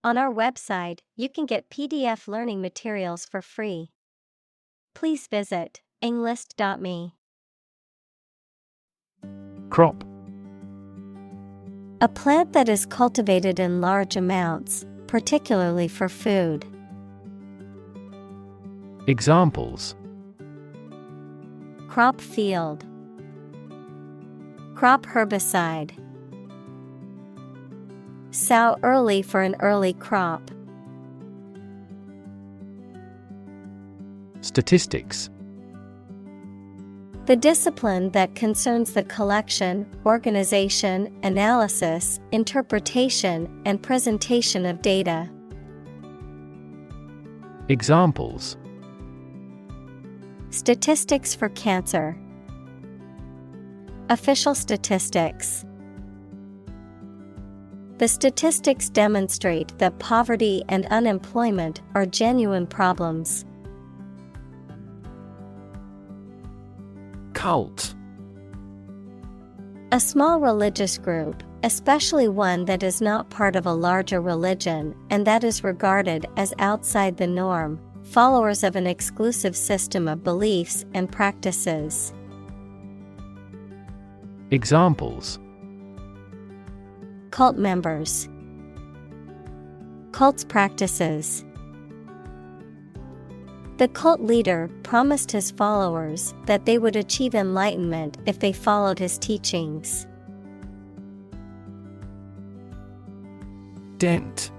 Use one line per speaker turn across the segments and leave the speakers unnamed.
On our website, you can get PDF learning materials for free. Please visit englist.me.
Crop.
A plant that is cultivated in large amounts, particularly for food.
Examples:
Crop field. Crop herbicide. Sow early for an early crop.
Statistics.
The discipline that concerns the collection, organization, analysis, interpretation, and presentation of data.
Examples:
Statistics for cancer. Official statistics. The statistics demonstrate that poverty and unemployment are genuine problems.
Cult.
A small religious group, especially one that is not part of a larger religion and that is regarded as outside the norm, followers of an exclusive system of beliefs and practices.
Examples:
Cult members. Cult's practices. The cult leader promised his followers that they would achieve enlightenment if they followed his teachings.
Dent.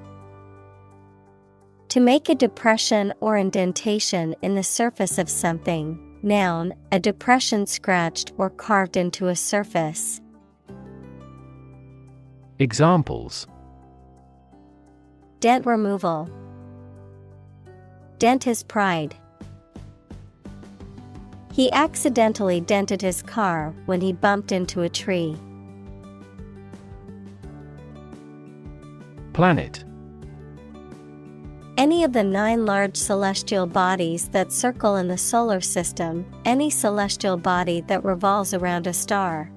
To make a depression or indentation in the surface of something. Noun, a depression scratched or carved into a surface.
Examples:
Dent removal. Dent his pride. He accidentally dented his car when he bumped into a tree.
Planet.
Any of the 9 large celestial bodies that circle in the solar system, any celestial body that revolves around a star.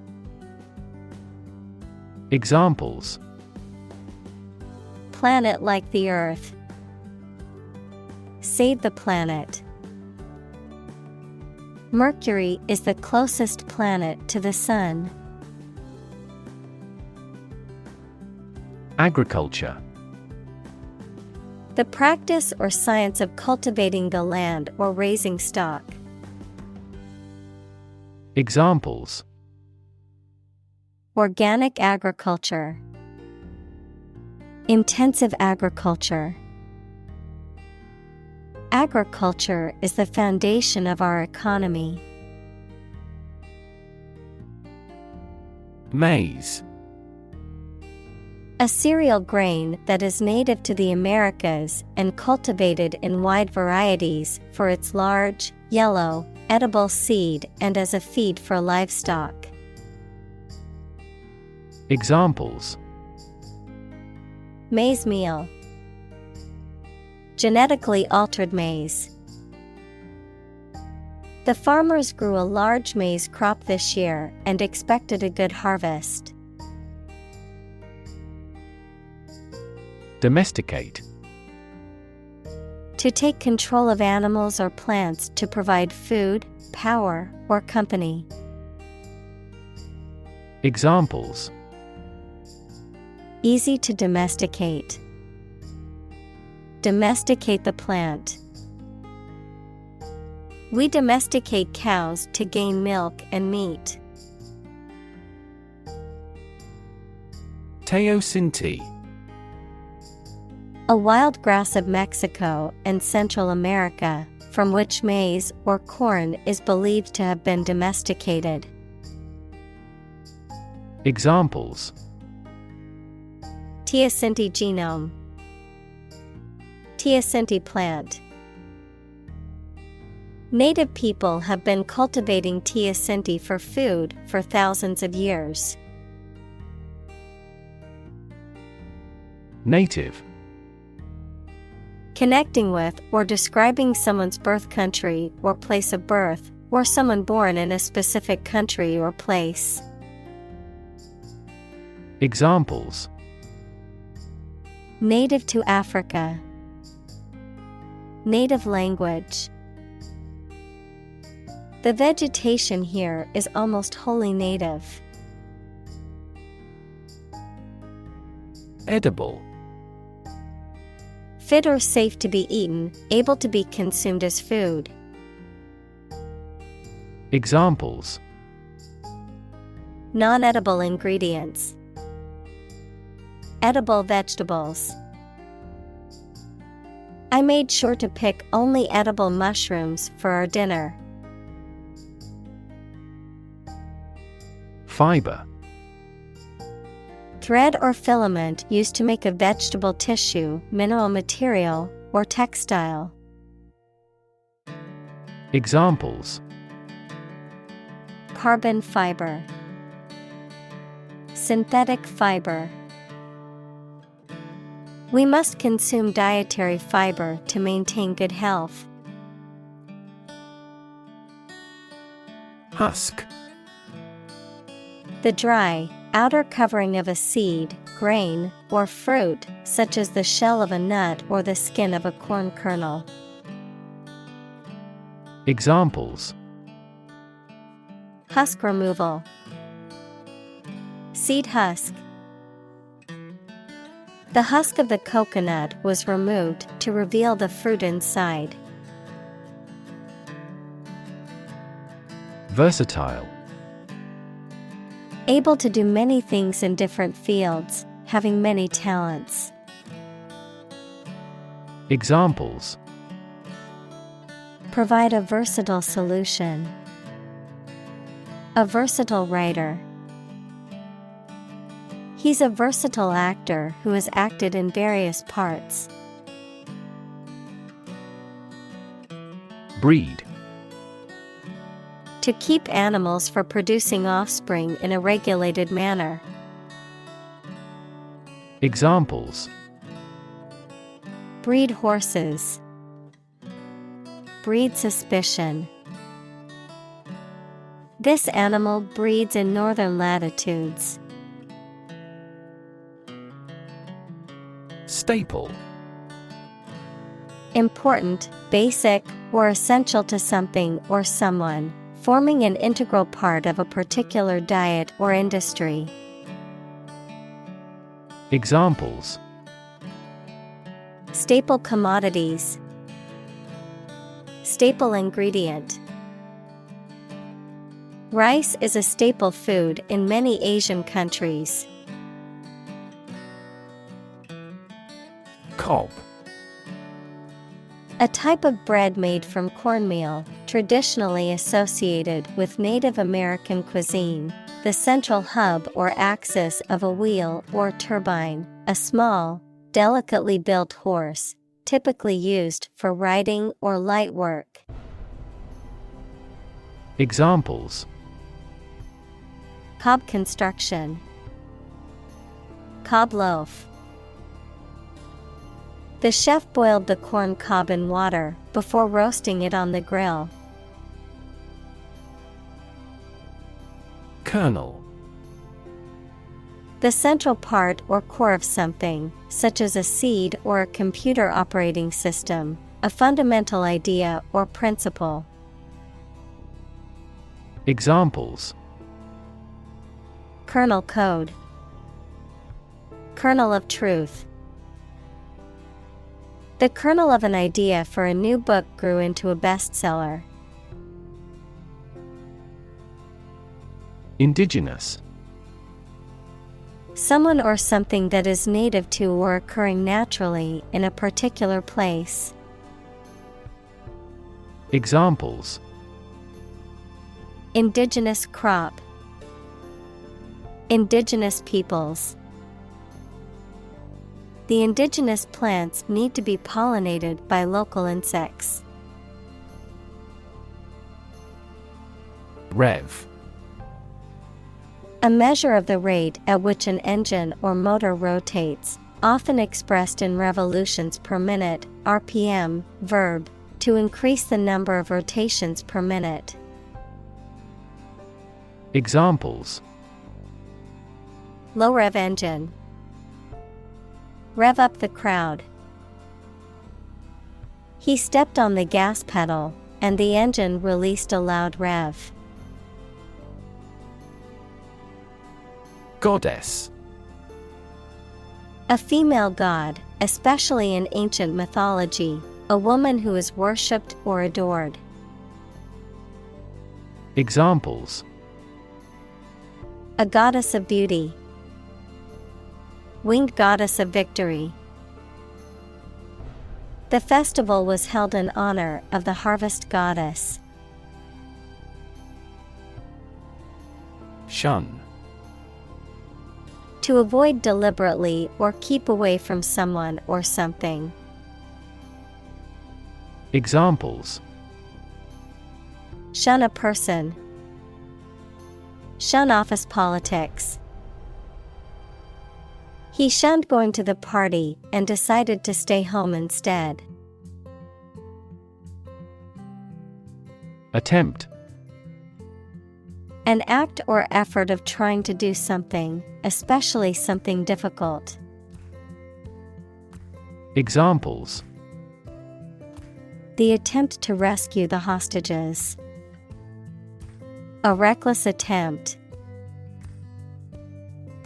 Examples:
Planet like the Earth. Save the planet. Mercury is the closest planet to the Sun.
Agriculture.
The practice or science of cultivating the land or raising stock.
Examples:
Organic agriculture. Intensive agriculture. Agriculture is the foundation of our economy.
Maize.
A cereal grain that is native to the Americas and cultivated in wide varieties for its large, yellow, edible seed and as a feed for livestock.
Examples:
Maize meal. Genetically altered maize. The farmers grew a large maize crop this year and expected a good harvest.
Domesticate.
To take control of animals or plants to provide food, power, or company.
Examples:
Easy to domesticate. Domesticate the plant. We domesticate cows to gain milk and meat.
Teosinte.
A wild grass of Mexico and Central America, from which maize or corn is believed to have been domesticated.
Examples:
Teosinte genome. Teosinte plant. Native people have been cultivating teosinte for food for thousands of years.
Native.
Connecting with or describing someone's birth country or place of birth, or someone born in a specific country or place.
Examples:
Native to Africa. Native language. The vegetation here is almost wholly native.
Edible.
Fit or safe to be eaten, able to be consumed as food.
Examples:
Non-edible ingredients. Edible vegetables. I made sure to pick only edible mushrooms for our dinner.
Fiber.
Thread or filament used to make a vegetable tissue, mineral material, or textile.
Examples:
Carbon fiber. Synthetic fiber. We must consume dietary fiber to maintain good health.
Husk.
The dry, outer covering of a seed, grain, or fruit, such as the shell of a nut or the skin of a corn kernel.
Examples:
Husk removal. Seed husk. The husk of the coconut was removed to reveal the fruit inside.
Versatile.
Able to do many things in different fields, having many talents.
Examples:
Provide a versatile solution. A versatile writer. He's a versatile actor who has acted in various parts.
Breed.
To keep animals for producing offspring in a regulated manner.
Examples:
Breed horses. Breed suspicion. This animal breeds in northern latitudes.
Staple.
Important, basic, or essential to something or someone, forming an integral part of a particular diet or industry.
Examples:
Staple commodities. Staple ingredient. Rice is a staple food in many Asian countries.
Cob.
A type of bread made from cornmeal, traditionally associated with Native American cuisine, the central hub or axis of a wheel or turbine, a small, delicately built horse, typically used for riding or light work.
Examples:
Cob construction. Cob loaf. The chef boiled the corn cob in water before roasting it on the grill.
Kernel.
The central part or core of something, such as a seed or a computer operating system, a fundamental idea or principle.
Examples:
Kernel code. Kernel of truth. The kernel of an idea for a new book grew into a bestseller.
Indigenous.
Someone or something that is native to or occurring naturally in a particular place.
Examples:
Indigenous crop. Indigenous peoples. The indigenous plants need to be pollinated by local insects.
Rev.
A measure of the rate at which an engine or motor rotates, often expressed in revolutions per minute, RPM, verb, to increase the number of rotations per minute.
Examples:
Low rev engine. Rev up the crowd. He stepped on the gas pedal, and the engine released a loud rev.
Goddess.
A female god, especially in ancient mythology, a woman who is worshipped or adored.
Examples:
A goddess of beauty. Winged goddess of victory. The festival was held in honor of the harvest goddess.
Shun.
To avoid deliberately or keep away from someone or something.
Examples:
Shun a person. Shun office politics. He shunned going to the party and decided to stay home instead.
Attempt.
An act or effort of trying to do something, especially something difficult.
Examples:
The attempt to rescue the hostages. A reckless attempt.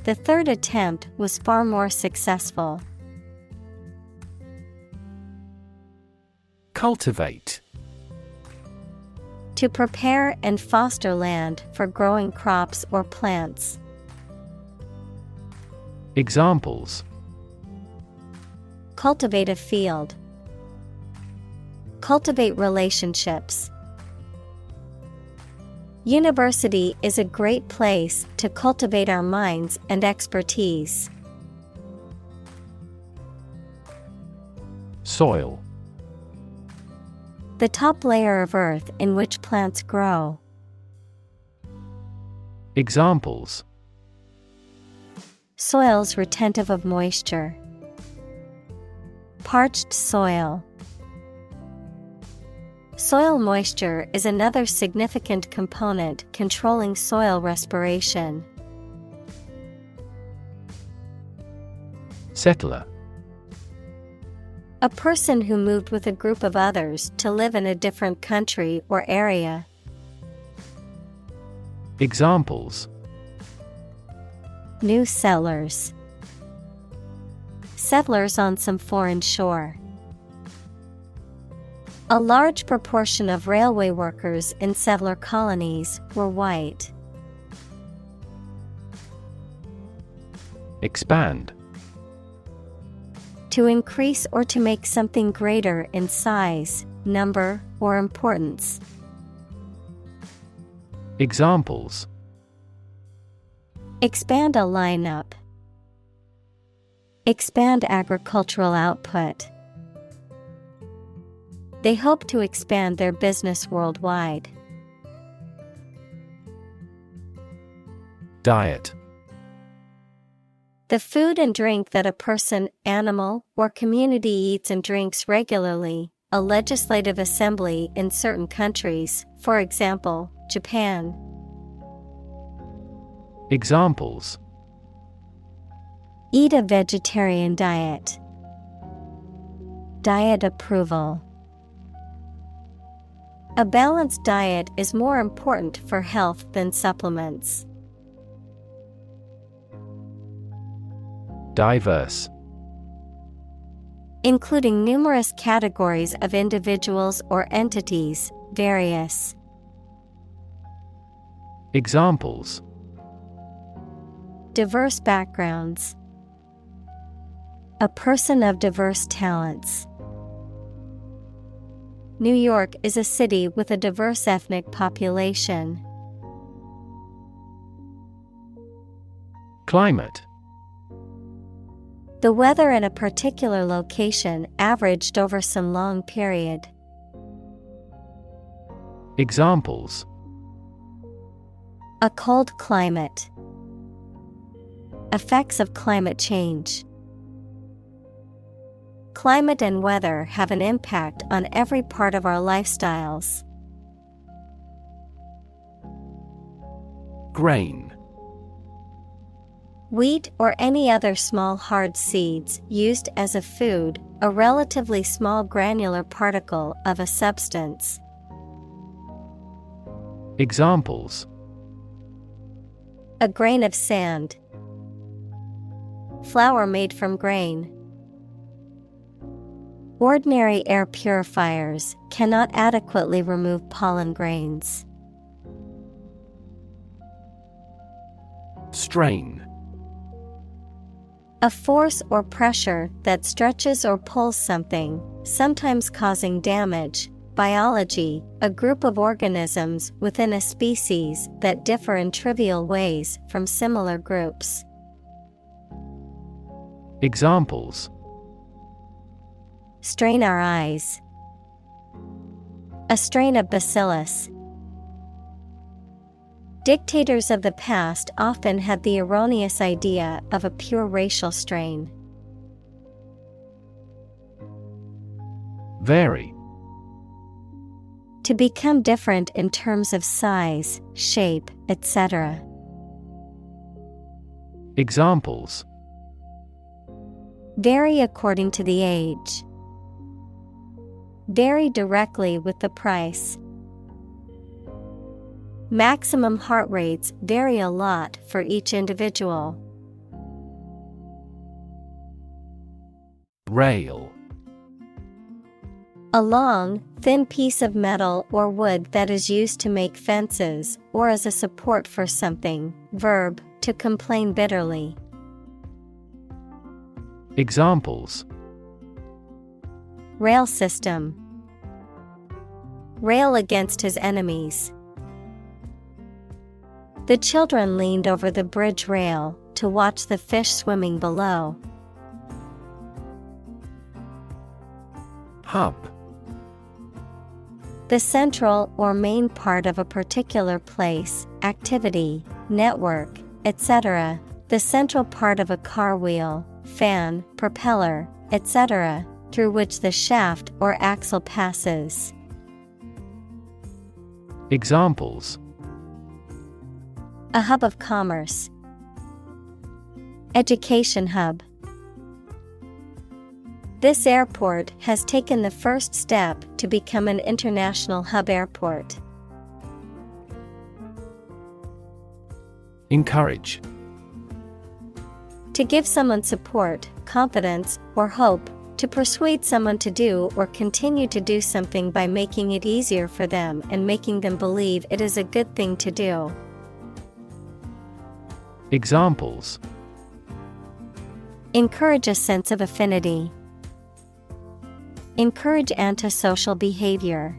The third attempt was far more successful.
Cultivate.
To prepare and foster land for growing crops or plants.
Examples:
Cultivate a field. Cultivate relationships. University is a great place to cultivate our minds and expertise.
Soil.
The top layer of earth in which plants grow.
Examples:
Soils retentive of moisture. Parched soil. Soil moisture is another significant component controlling soil respiration.
Settler.
A person who moved with a group of others to live in a different country or area.
Examples:
New settlers. Settlers on some foreign shore. A large proportion of railway workers in settler colonies were white.
Expand.
To increase or to make something greater in size, number, or importance.
Examples:
Expand a lineup. Expand agricultural output. They hope to expand their business worldwide.
Diet.
The food and drink that a person, animal, or community eats and drinks regularly. A legislative assembly in certain countries, for example, Japan.
Examples:
Eat a vegetarian diet. Diet approval. A balanced diet is more important for health than supplements.
Diverse.
Including numerous categories of individuals or entities, various.
Examples:
Diverse backgrounds. A person of diverse talents. New York is a city with a diverse ethnic population.
Climate.
The weather in a particular location averaged over some long period.
Examples:
A cold climate. Effects of climate change. Climate and weather have an impact on every part of our lifestyles.
Grain.
Wheat or any other small hard seeds used as a food, a relatively small granular particle of a substance.
Examples:
A grain of sand. Flour made from grain. Ordinary air purifiers cannot adequately remove pollen grains.
Strain.
A force or pressure that stretches or pulls something, sometimes causing damage. Biology, a group of organisms within a species that differ in trivial ways from similar groups.
Examples:
Strain our eyes. A strain of bacillus. Dictators of the past often had the erroneous idea of a pure racial strain.
Vary.
To become different in terms of size, shape, etc.
Examples:
Vary according to the age. Vary directly with the price. Maximum heart rates vary a lot for each individual.
Rail.
A long, thin piece of metal or wood that is used to make fences or as a support for something. Verb, to complain bitterly.
Examples:
Rail system. Rail against his enemies. The children leaned over the bridge rail to watch the fish swimming below.
Hub.
The central or main part of a particular place, activity, network, etc. The central part of a car wheel, fan, propeller, etc., through which the shaft or axle passes.
Examples:
A hub of commerce. Education hub. This airport has taken the first step to become an international hub airport.
Encourage.
To give someone support, confidence, or hope, to persuade someone to do or continue to do something by making it easier for them and making them believe it is a good thing to do.
Examples:
Encourage a sense of affinity. Encourage antisocial behavior.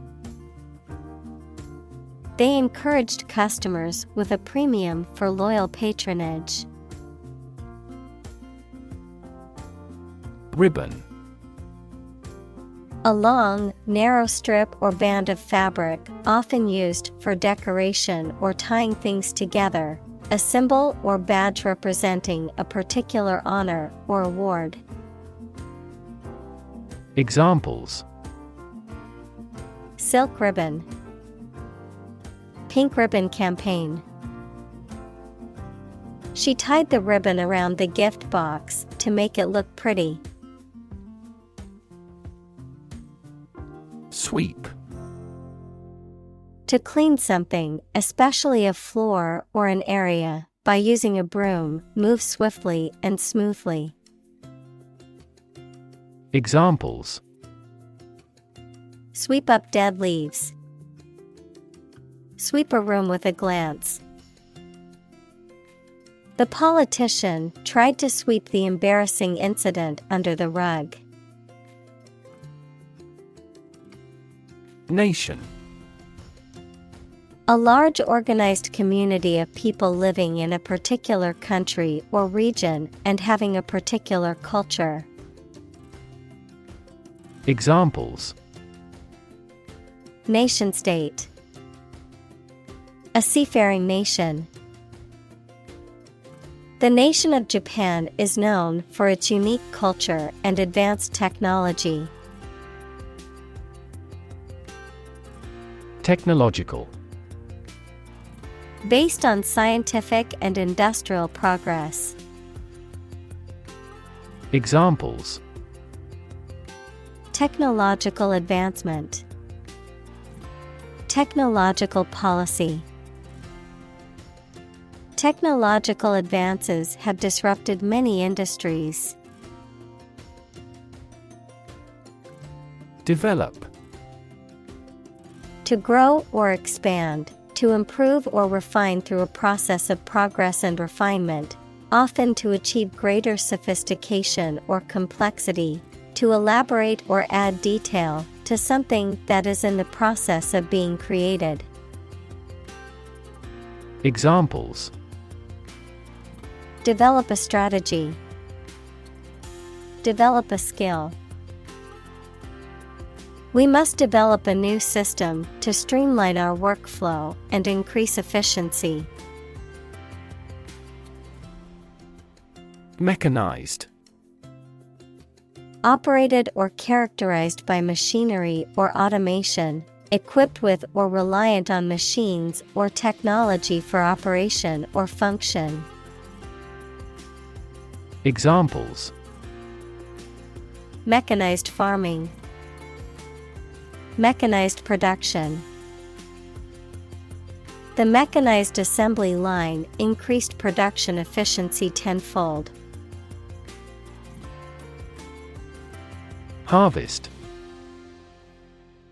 They encouraged customers with a premium for loyal patronage.
Ribbon.
A long, narrow strip or band of fabric, often used for decoration or tying things together, a symbol or badge representing a particular honor or award.
Examples:
Silk ribbon. Pink ribbon campaign. She tied the ribbon around the gift box to make it look pretty.
Sweep.
To clean something, especially a floor or an area, by using a broom, move swiftly and smoothly.
Examples:
Sweep up dead leaves. Sweep a room with a glance. The politician tried to sweep the embarrassing incident under the rug.
Nation.
A large organized community of people living in a particular country or region and having a particular culture.
Examples:
Nation-state. A seafaring nation. The nation of Japan is known for its unique culture and advanced technology.
Technological.
Based on scientific and industrial progress.
Examples:
technological advancement, technological policy. Technological advances have disrupted many industries.
Develop.
To grow or expand, to improve or refine through a process of progress and refinement, often to achieve greater sophistication or complexity, to elaborate or add detail to something that is in the process of being created.
Examples:
develop a strategy, develop a skill. We must develop a new system to streamline our workflow and increase efficiency.
Mechanized.
Operated or characterized by machinery or automation, equipped with or reliant on machines or technology for operation or function.
Examples:
mechanized farming, mechanized production. The mechanized assembly line increased production efficiency tenfold.
Harvest.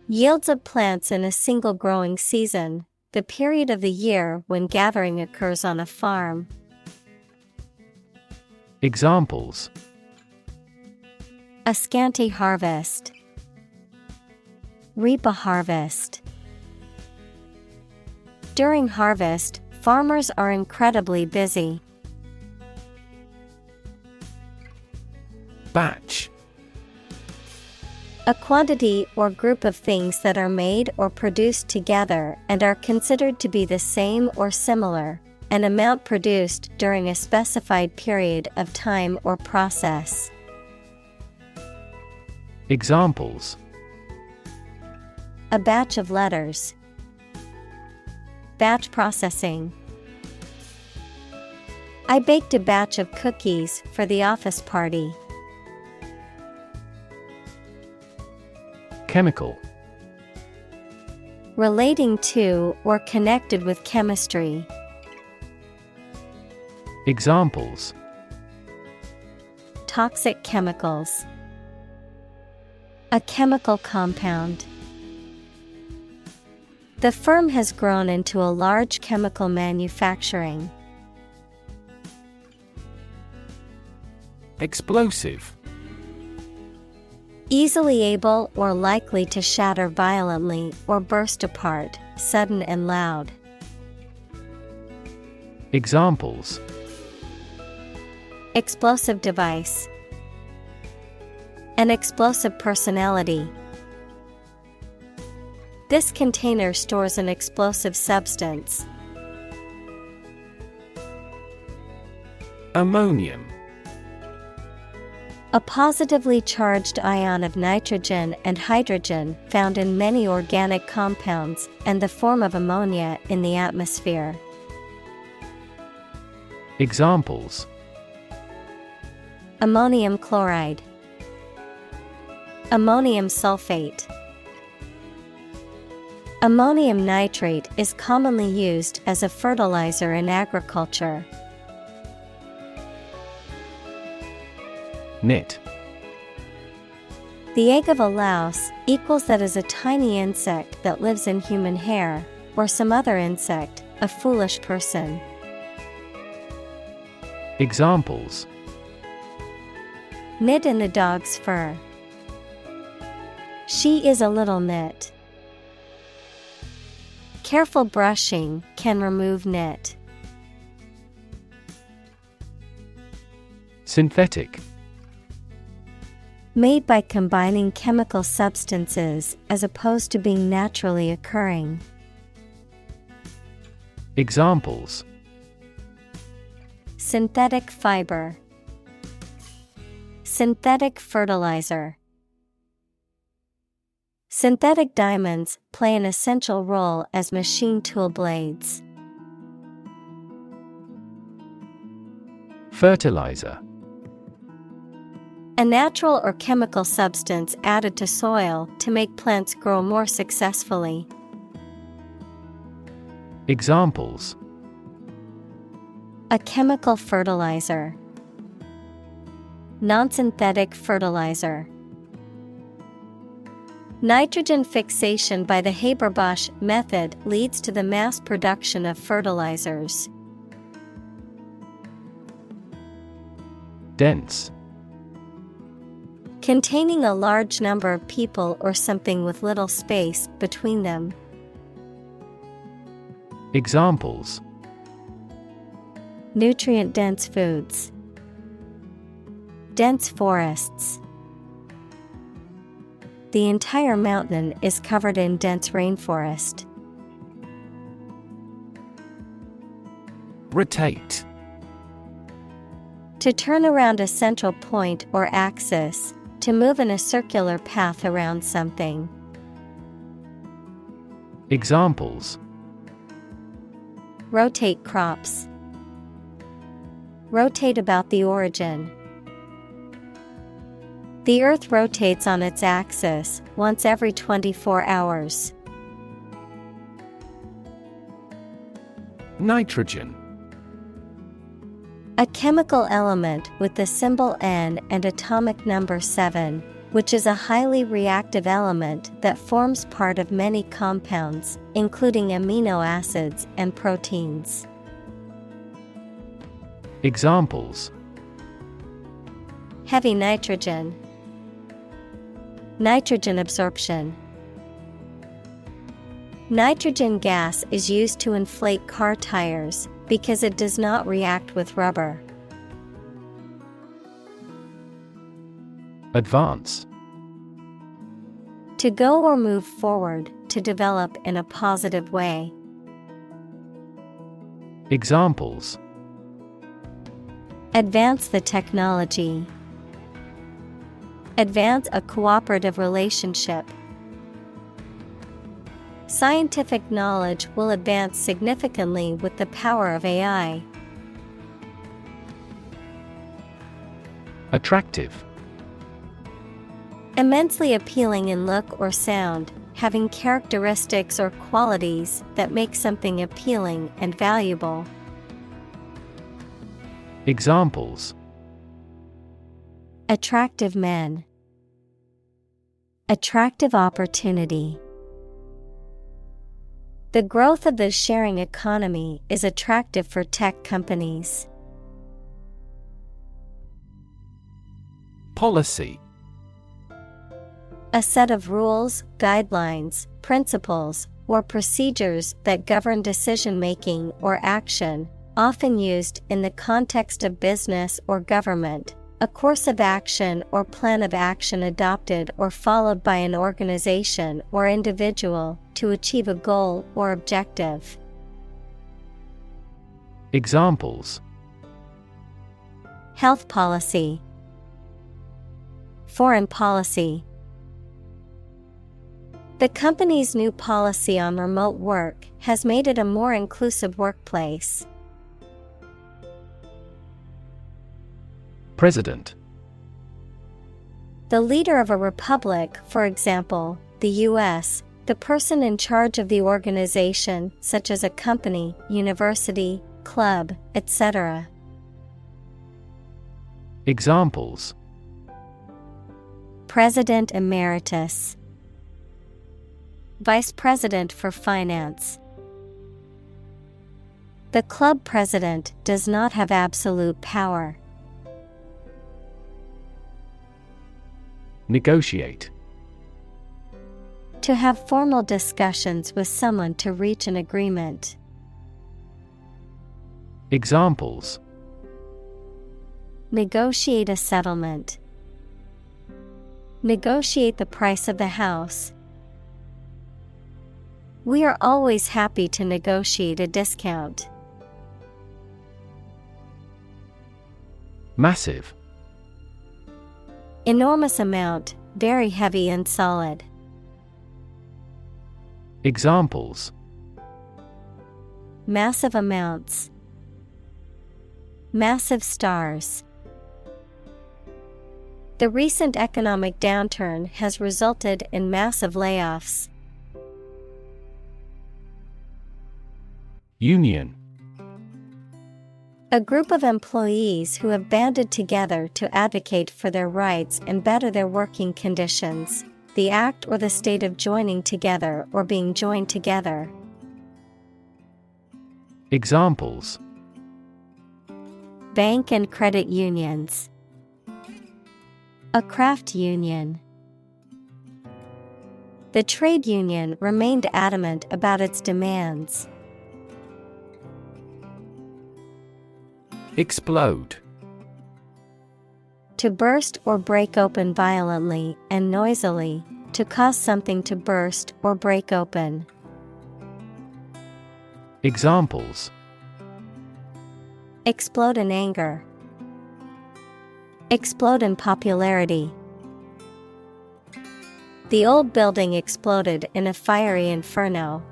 Yields of plants in a single growing season, the period of the year when gathering occurs on a farm.
Examples:
a scanty harvest, reap a harvest. During harvest, farmers are incredibly busy.
Batch.
A quantity or group of things that are made or produced together and are considered to be the same or similar, an amount produced during a specified period of time or process.
Examples:
a batch of letters, batch processing. I baked a batch of cookies for the office party.
Chemical.
Relating to or connected with chemistry.
Examples:
toxic chemicals, a chemical compound. The firm has grown into a large chemical manufacturing.
Explosive.
Easily able or likely to shatter violently or burst apart, sudden and loud.
Examples:
explosive device, an explosive personality. This container stores an explosive substance.
Ammonium.
A positively charged ion of nitrogen and hydrogen found in many organic compounds and the form of ammonia in the atmosphere.
Examples:
ammonium chloride, ammonium sulfate. Ammonium nitrate is commonly used as a fertilizer in agriculture.
Knit.
The egg of a louse equals that is a tiny insect that lives in human hair, or some other insect, a foolish person.
Examples:
knit in the dog's fur. She is a little knit. Careful brushing can remove knit.
Synthetic.
Made by combining chemical substances as opposed to being naturally occurring.
Examples:
synthetic fiber, synthetic fertilizer. Synthetic diamonds play an essential role as machine tool blades.
Fertilizer.
A natural or chemical substance added to soil to make plants grow more successfully.
Examples:
A chemical fertilizer. Non-synthetic fertilizer. Nitrogen fixation by the Haber-Bosch method leads to the mass production of fertilizers.
Dense.
Containing a large number of people or something with little space between them.
Examples:
Nutrient-dense foods. Dense forests. The entire mountain is covered in dense rainforest.
Rotate.
To turn around a central point or axis, to move in a circular path around something.
Examples:
Rotate crops. Rotate about the origin. The Earth rotates on its axis once every 24 hours.
Nitrogen.
A chemical element with the symbol N and atomic number 7, which is a highly reactive element that forms part of many compounds, including amino acids and proteins.
Examples:
Heavy nitrogen. Nitrogen absorption. Nitrogen gas is used to inflate car tires because it does not react with rubber.
Advance.
To go or move forward, to develop in a positive way.
Examples:
Advance the technology. Advance a cooperative relationship. Scientific knowledge will advance significantly with the power of AI.
Attractive.
Immensely appealing in look or sound, having characteristics or qualities that make something appealing and valuable.
Examples:
Attractive men. Attractive opportunity. The growth of the sharing economy is attractive for tech companies.
Policy.
A set of rules, guidelines, principles, or procedures that govern decision-making or action, often used in the context of business or government. A course of action or plan of action adopted or followed by an organization or individual to achieve a goal or objective.
Examples:
Health policy. Foreign policy. The company's new policy on remote work has made it a more inclusive workplace.
President.
The leader of a republic, for example, the U.S., the person in charge of the organization, such as a company, university, club, etc.
Examples:
President Emeritus. Vice President for Finance. The club president does not have absolute power.
Negotiate.
To have formal discussions with someone to reach an agreement.
Examples:
Negotiate a settlement. Negotiate the price of the house. We are always happy to negotiate a discount.
Massive.
Enormous amount, very heavy and solid.
Examples:
Massive amounts. Massive stars. The recent economic downturn has resulted in massive layoffs.
Union.
A group of employees who have banded together to advocate for their rights and better their working conditions. The act or the state of joining together or being joined together.
Examples:
Bank and credit unions. A craft union. The trade union remained adamant about its demands.
Explode.
To burst or break open violently and noisily, to cause something to burst or break open.
Examples:
Explode in anger. Explode in popularity. The old building exploded in a fiery inferno.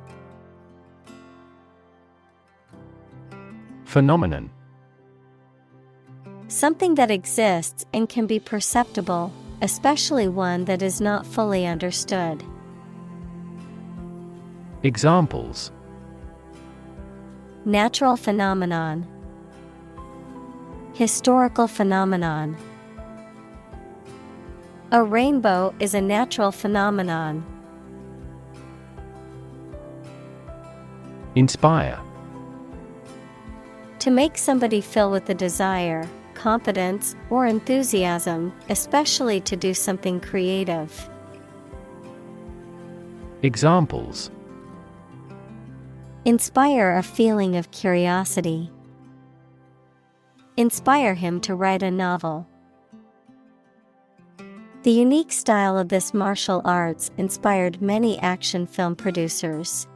Phenomenon.
Something that exists and can be perceptible, especially one that is not fully understood.
Examples:
Natural phenomenon. Historical phenomenon. A rainbow is a natural phenomenon.
Inspire.
To make somebody feel with the desire, confidence, or enthusiasm, especially to do something creative.
Examples:
Inspire a feeling of curiosity. Inspire him to write a novel. The unique style of this martial arts inspired many action film producers.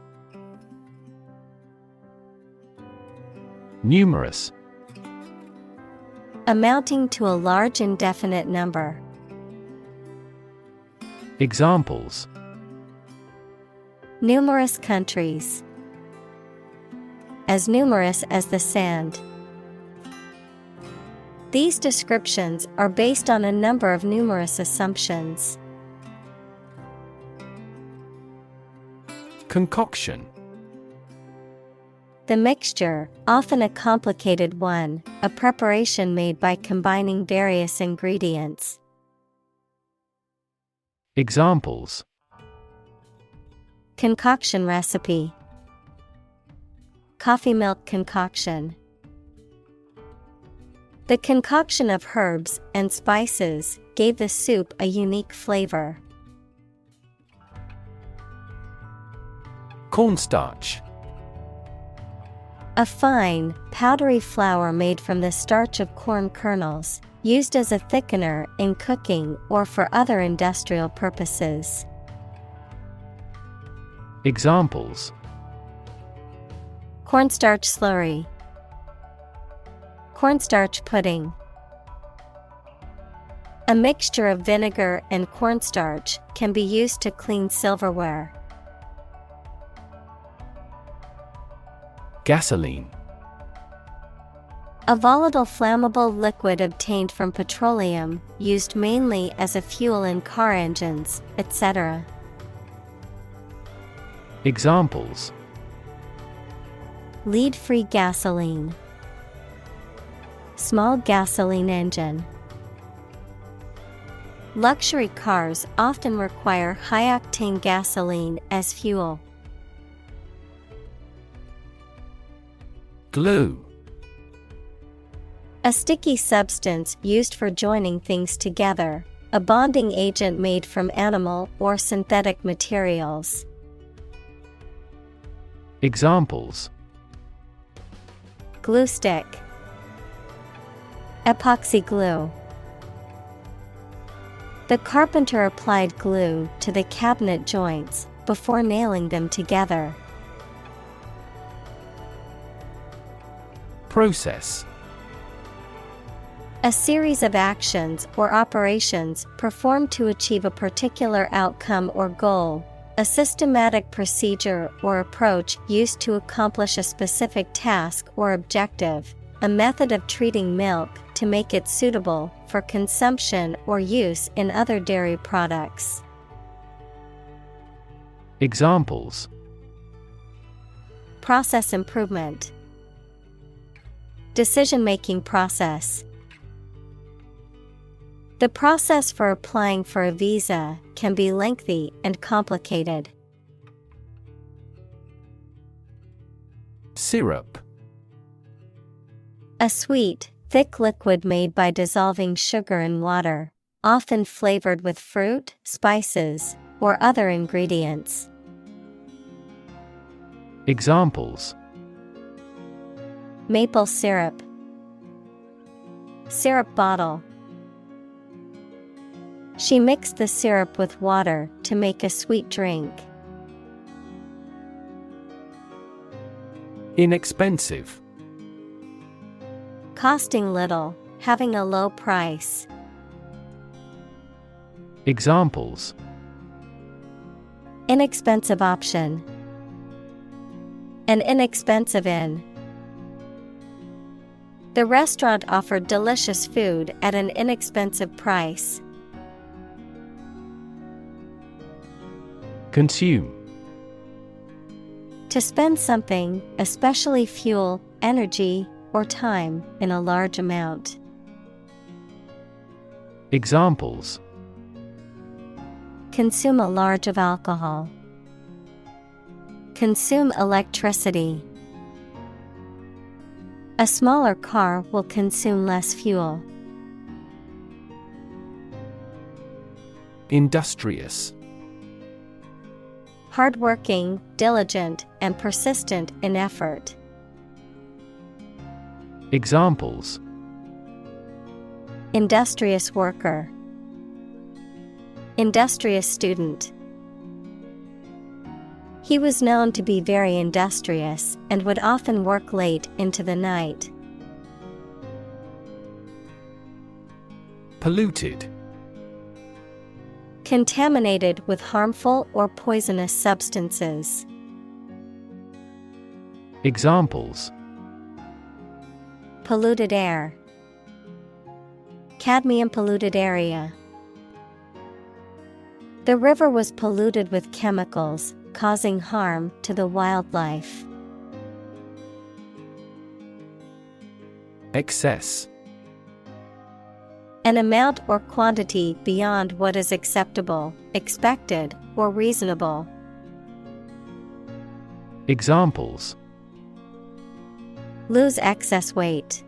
Numerous.
Amounting to a large indefinite number.
Examples:
Numerous countries. As numerous as the sand. These descriptions are based on a number of numerous assumptions. Concoction. The mixture, often a complicated one, a preparation made by combining various ingredients.
Examples:
Concoction recipe. Coffee milk concoction. The concoction of herbs and spices gave the soup a unique flavor. Cornstarch. A fine, powdery flour made from the starch of corn kernels, used as a thickener in cooking or for other industrial purposes.
Examples:
Cornstarch slurry. Cornstarch pudding. A mixture of vinegar and cornstarch can be used to clean silverware. Gasoline. A volatile flammable liquid obtained from petroleum, used mainly as a fuel in car engines, etc.
Examples:
Lead-free gasoline. Small gasoline engine. Luxury cars often require high-octane gasoline as fuel. Glue. A sticky substance used for joining things together, a bonding agent made from animal or synthetic materials.
Examples:
Glue stick. Epoxy glue. The carpenter applied glue to the cabinet joints before nailing them together. Process. A series of actions or operations performed to achieve a particular outcome or goal, a systematic procedure or approach used to accomplish a specific task or objective, a method of treating milk to make it suitable for consumption or use in other dairy products.
Examples:
Process improvement. Decision-making process. The process for applying for a visa can be lengthy and complicated.
Syrup.
A sweet, thick liquid made by dissolving sugar in water, often flavored with fruit, spices, or other ingredients.
Examples:
Maple syrup. Syrup bottle. She mixed the syrup with water to make a sweet drink.
Inexpensive.
Costing little, having a low price.
Examples:
Inexpensive option. An inexpensive inn. The restaurant offered delicious food at an inexpensive price.
Consume.
To spend something, especially fuel, energy, or time, in a large amount.
Examples:
Consume a large of alcohol. Consume electricity. A smaller car will consume less fuel.
Industrious.
Hardworking, diligent, and persistent in effort.
Examples:
Industrious worker. Industrious student. He was known to be very industrious and would often work late into the night.
Polluted.
Contaminated with harmful or poisonous substances.
Examples:
Polluted air. Cadmium polluted area. The river was polluted with chemicals, causing harm to the wildlife.
Excess.
An amount or quantity beyond what is acceptable, expected, or reasonable.
Examples:
Lose excess weight.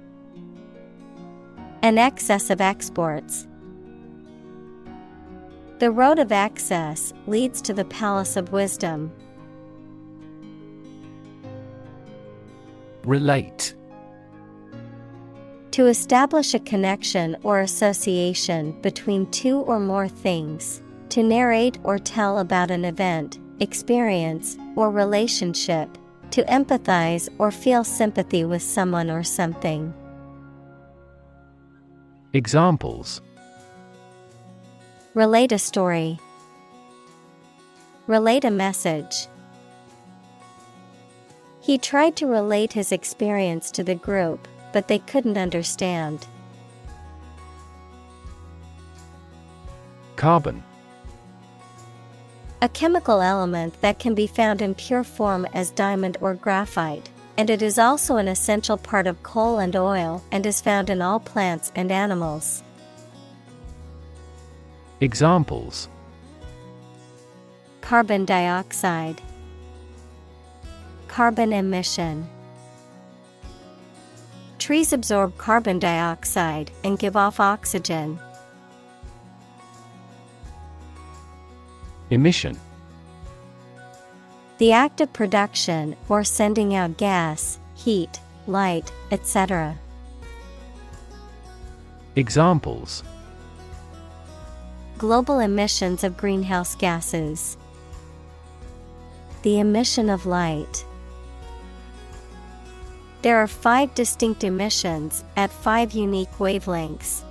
An excess of exports. The road of access leads to the palace of wisdom.
Relate.
To establish a connection or association between two or more things. To narrate or tell about an event, experience, or relationship. To empathize or feel sympathy with someone or something.
Examples:
Relate a story. Relate a message. He tried to relate his experience to the group, but they couldn't understand.
Carbon.
A chemical element that can be found in pure form as diamond or graphite, and it is also an essential part of coal and oil and is found in all plants and animals.
Examples:
Carbon dioxide. Carbon emission. Trees absorb carbon dioxide and give off oxygen.
Emission.
The act of production or sending out gas, heat, light, etc.
Examples:
Global emissions of greenhouse gases. The emission of light. There are 5 distinct emissions at 5 unique wavelengths.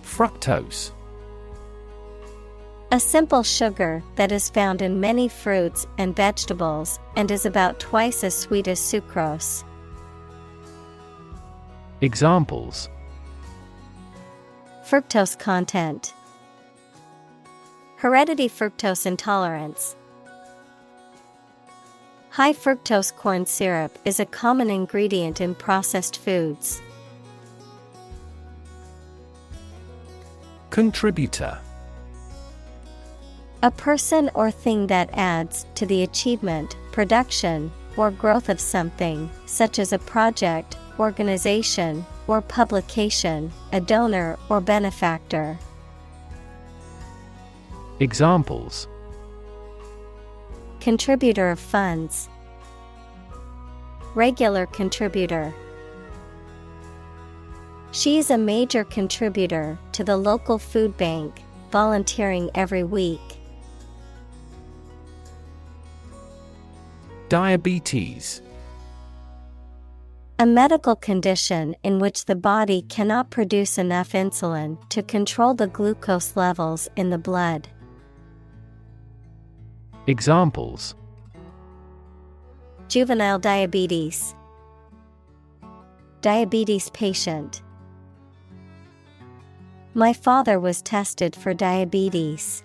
Fructose.
A simple sugar that is found in many fruits and vegetables and is about twice as sweet as sucrose.
Examples:
Fructose content. Heredity fructose intolerance. High fructose corn syrup is a common ingredient in processed foods.
Contributor.
A person or thing that adds to the achievement, production, or growth of something, such as a project, organization, or publication, a donor or benefactor.
Examples:
Contributor of funds. Regular contributor. She is a major contributor to the local food bank, volunteering every week.
Diabetes.
A medical condition in which the body cannot produce enough insulin to control the glucose levels in the blood.
Examples:
Juvenile diabetes. Diabetes patient. My father was tested for diabetes.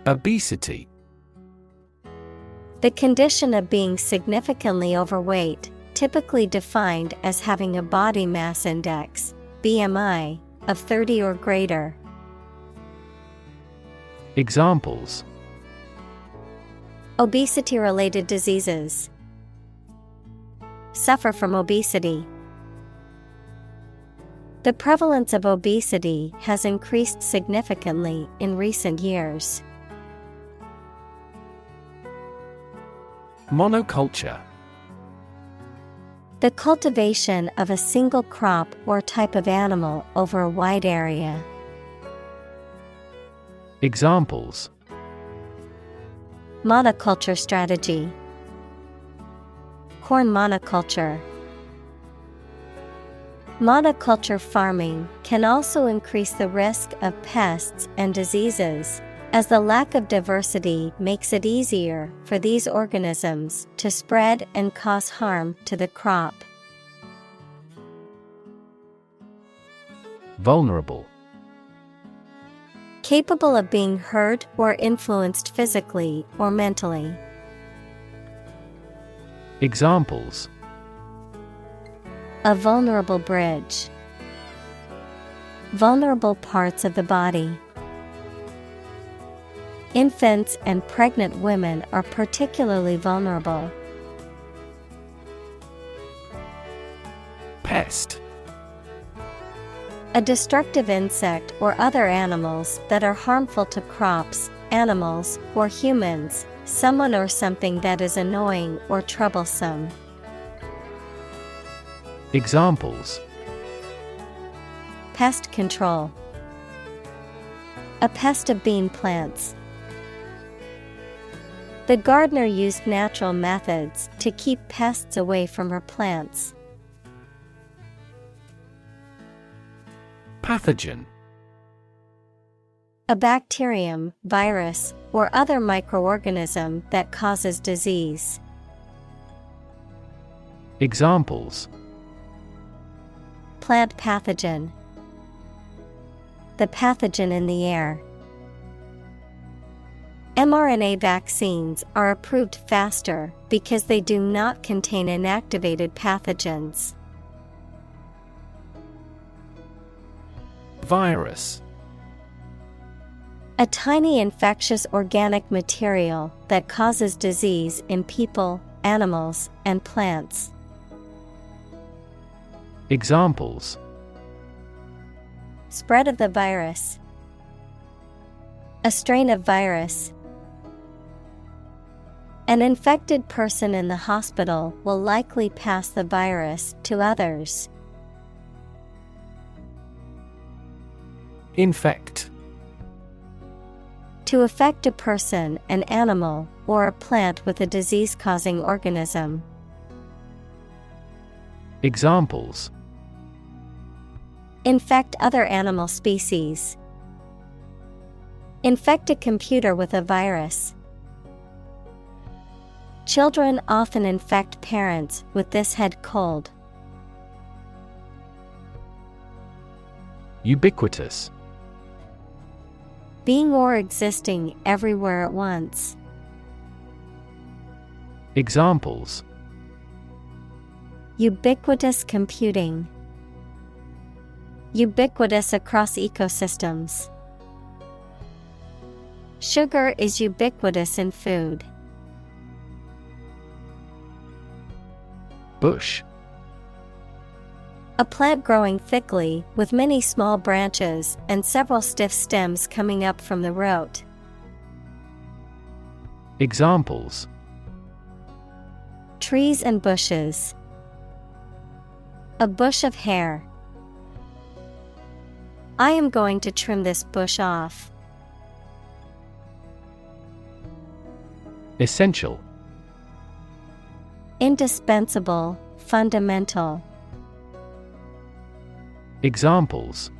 Obesity.
The condition of being significantly overweight, typically defined as having a body mass index, BMI, of 30 or greater.
Examples:
Obesity-related diseases. Suffer from obesity. The prevalence of obesity has increased significantly in recent years.
Monoculture.
The cultivation of a single crop or type of animal over a wide area.
Examples:
Monoculture strategy. Corn monoculture. Monoculture farming can also increase the risk of pests and diseases, as the lack of diversity makes it easier for these organisms to spread and cause harm to the crop.
Vulnerable.
Capable of being hurt or influenced physically or mentally.
Examples:
A vulnerable bridge. Vulnerable parts of the body. Infants and pregnant women are particularly vulnerable.
Pest.
A destructive insect or other animals that are harmful to crops, animals, or humans, someone or something that is annoying or troublesome.
Examples:
Pest control. A pest of bean plants. The gardener used natural methods to keep pests away from her plants.
Pathogen.
A bacterium, virus, or other microorganism that causes disease.
Examples:
Plant pathogen. The pathogen in the air. mRNA vaccines are approved faster because they do not contain inactivated pathogens.
Virus.
A tiny infectious organic material that causes disease in people, animals, and plants.
Examples:
Spread of the virus. A strain of virus. An infected person in the hospital will likely pass the virus to others.
Infect.
To affect a person, an animal, or a plant with a disease-causing organism. Infect other animal species. Infect a computer with a virus. Children often infect parents with this head cold.
Ubiquitous.
Being or existing everywhere at once.
Examples:
Ubiquitous computing. Ubiquitous across ecosystems. Sugar is ubiquitous in food.
Bush.
A plant growing thickly with many small branches and several stiff stems coming up from the root.
Examples:
Trees and bushes. A bush of hair. I am going to trim this bush off.
Essential.
Indispensable, fundamental.
Examples: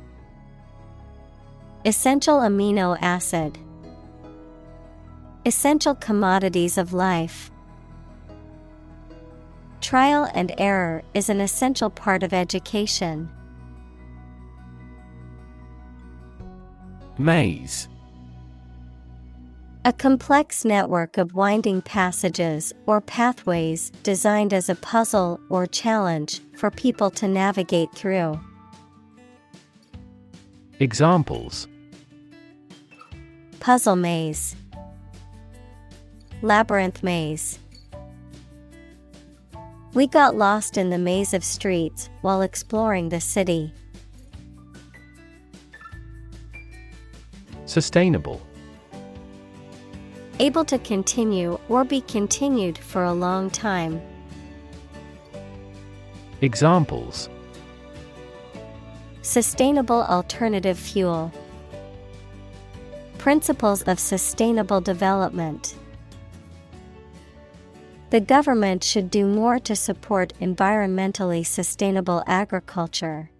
Essential amino acid. Essential commodities of life. Trial and error is an essential part of education.
Maze.
A complex network of winding passages or pathways designed as a puzzle or challenge for people to navigate through.
Examples:
Puzzle maze. Labyrinth maze. We got lost in the maze of streets while exploring the city.
Sustainable.
Able to continue or be continued for a long time.
Examples:
Sustainable alternative fuel. Principles of sustainable development. The government should do more to support environmentally sustainable agriculture.